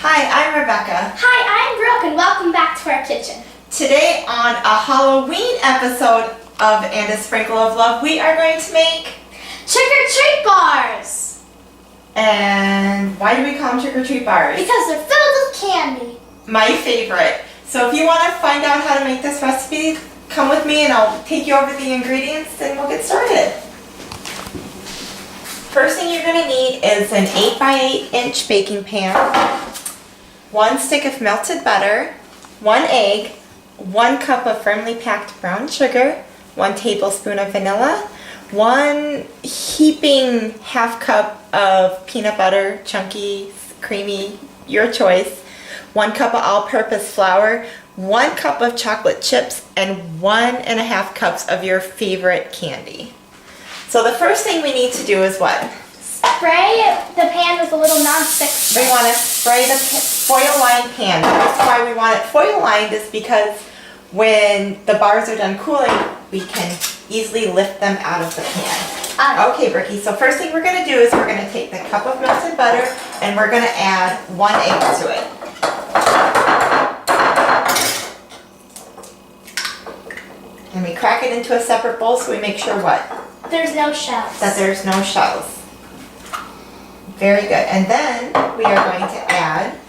Hi, I'm Rebecca. Hi, I'm Brooke, and welcome back to our kitchen. Today on a Halloween episode of And a Sprinkle of Love, we are going to make Trick-or-treat bars! And why do we call them trick-or-treat bars? Because they're filled with candy. My favorite. So if you want to find out how to make this recipe, come with me and I'll take you over the ingredients and we'll get started. First thing you're going to need is an 8x8 inch baking pan, 1 stick of melted butter, 1 egg, 1 cup of firmly packed brown sugar, 1 tablespoon of vanilla, 1 heaping half cup of peanut butter, chunky, creamy, your choice, 1 cup of all-purpose flour, 1 cup of chocolate chips, and 1.5 cups of your favorite candy. So the first thing we need to do is what? Spray the pan with a little non-stick spray. We want to spray the foil-lined pan. The reason why we want it foil-lined is because when the bars are done cooling, we can easily lift them out of the pan. Okay, Brookie, so first thing we're going to do is we're going to take the cup of melted butter and we're going to add 1 egg to it. And we crack it into a separate bowl so we make sure what? There's no shells. That there's no shells. Very good. And then we are going to add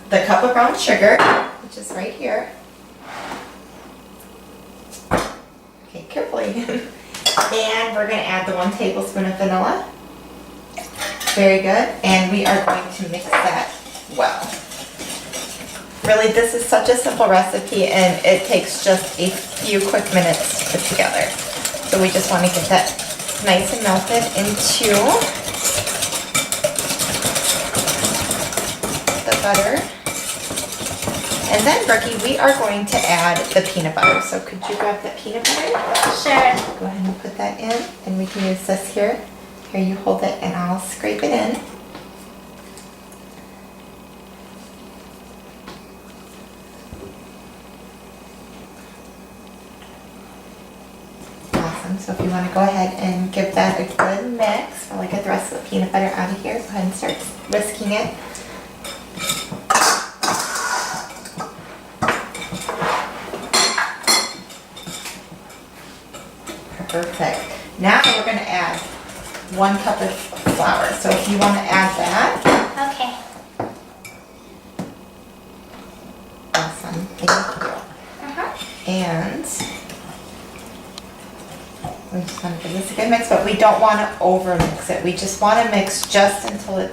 the cup of brown sugar, which is right here. Okay, carefully. And we're going to add the 1 tablespoon of vanilla. Very good. And we are going to mix that well. Really, this is such a simple recipe and it takes just a few quick minutes to put together. So we just want to get that nice and melted into the butter. And then, Brookie, we are going to add the peanut butter. So could you grab the peanut butter? Sure. Go ahead and put that in. And we can use this here. Here, you hold it and I'll scrape it in. So if you want to go ahead and give that a good mix while I get the rest of the peanut butter out of here, go ahead and start whisking it. Perfect. Now we're going to add 1 cup of flour. So if you want to add that. Okay. Awesome. Thank you. And we just want to give this a good mix, but we don't want to over mix it. We just want to mix just until the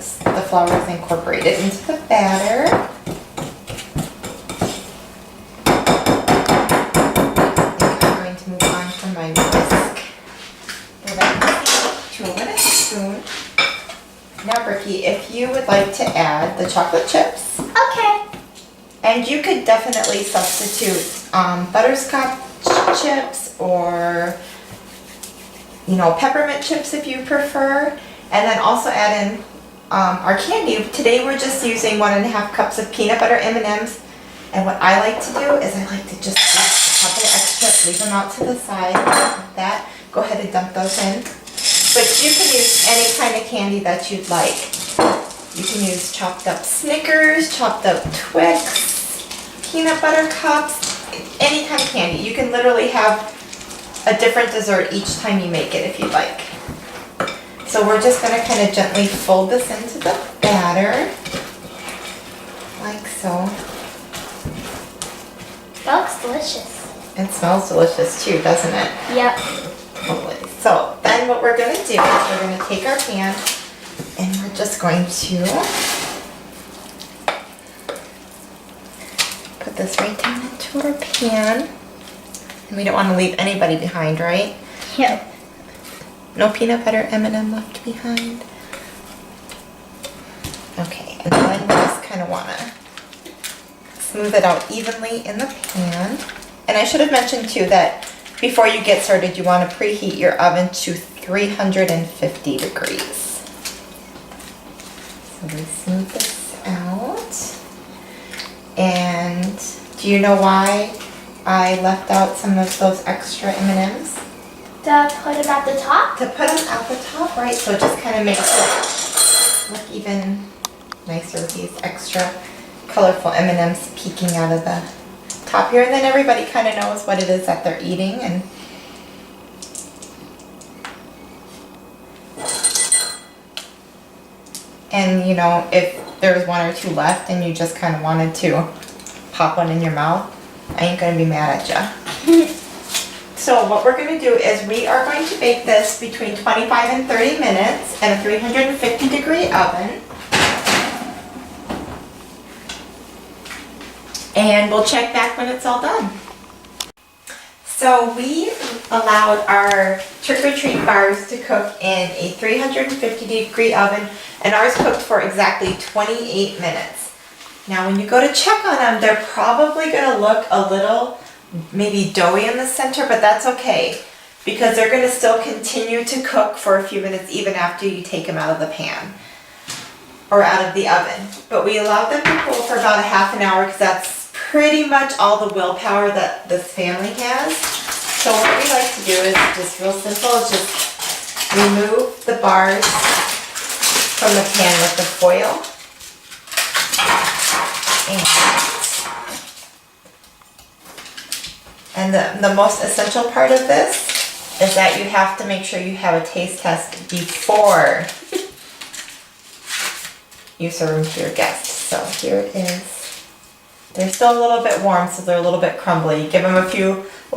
flour is incorporated into the batter. I'm going to move on from my whisk. Go back to a wooden spoon. Now, Brookie, if you would like to add the chocolate chips. Okay. And you could definitely substitute butterscotch chips or peppermint chips if you prefer, and then also add in our candy. Today we're just using 1.5 cups of peanut butter M&Ms, and what I like to do is I like to just a couple extra, leave them out to the side like that. Go ahead and dump those in. But you can use any kind of candy that you'd like. You can use chopped up Snickers, chopped up Twix, peanut butter cups, any kind of candy. You can literally have a different dessert each time you make it if you'd like. So we're just going to kind of gently fold this into the batter, like so. That looks delicious. It smells delicious too, doesn't it? Yep. Totally. So then what we're going to do is we're going to take our pan and we're just going to put this right down into our pan. And we don't want to leave anybody behind, right? Yep. No peanut butter M&M left behind. Okay, and then we just kind of want to smooth it out evenly in the pan. And I should have mentioned too that before you get started, you want to preheat your oven to 350 degrees. So we smooth this out. And do you know why I left out some of those extra M&Ms? To put them at the top? To put them at the top, right? So it just kind of makes it look even nicer with these extra colorful M&Ms peeking out of the top here. And then everybody kind of knows what it is that they're eating. And you know, if there's one or two left and you just kind of wanted to pop one in your mouth, I ain't gonna be mad at ya. So what we're gonna do is we are going to bake this between 25 and 30 minutes in a 350 degree oven. And we'll check back when it's all done. So we allowed our trick-or-treat bars to cook in a 350 degree oven, and ours cooked for exactly 28 minutes. Now when you go to check on them, they're probably gonna look a little maybe doughy in the center, but that's okay because they're gonna still continue to cook for a few minutes even after you take them out of the pan or out of the oven. But we allowed them to cool for about a half an hour because that's pretty much all the willpower that this family has. So what we like to do is just real simple, is just remove the bars from the pan with the foil. And the most essential part of this is that you have to make sure you have a taste test before you serve them to your guests. So here it is. They're still a little bit warm, so they're a little bit crumbly. Give them a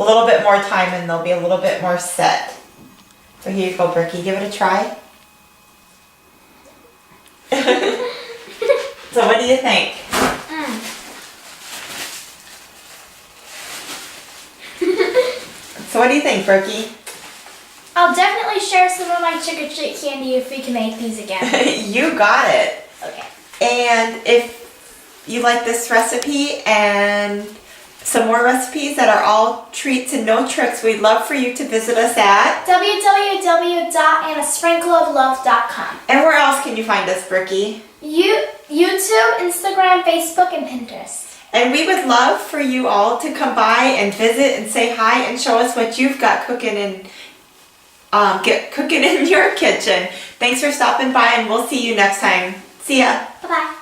little bit more time and they'll be a little bit more set. So here you go, Brookie, give it a try. So what do you think? So what do you think, Brookie? I'll definitely share some of my trick-or-treat candy if we can make these again. You got it. Okay. And if you like this recipe and some more recipes that are all treats and no tricks, we'd love for you to visit us at www.andasprinkleoflove.com. And where else can you find us, Brookie? YouTube, Instagram, Facebook, and Pinterest. And we would love for you all to come by and visit and say hi and show us what you've got cooking in your kitchen. Thanks for stopping by, and we'll see you next time. See ya. Bye-bye.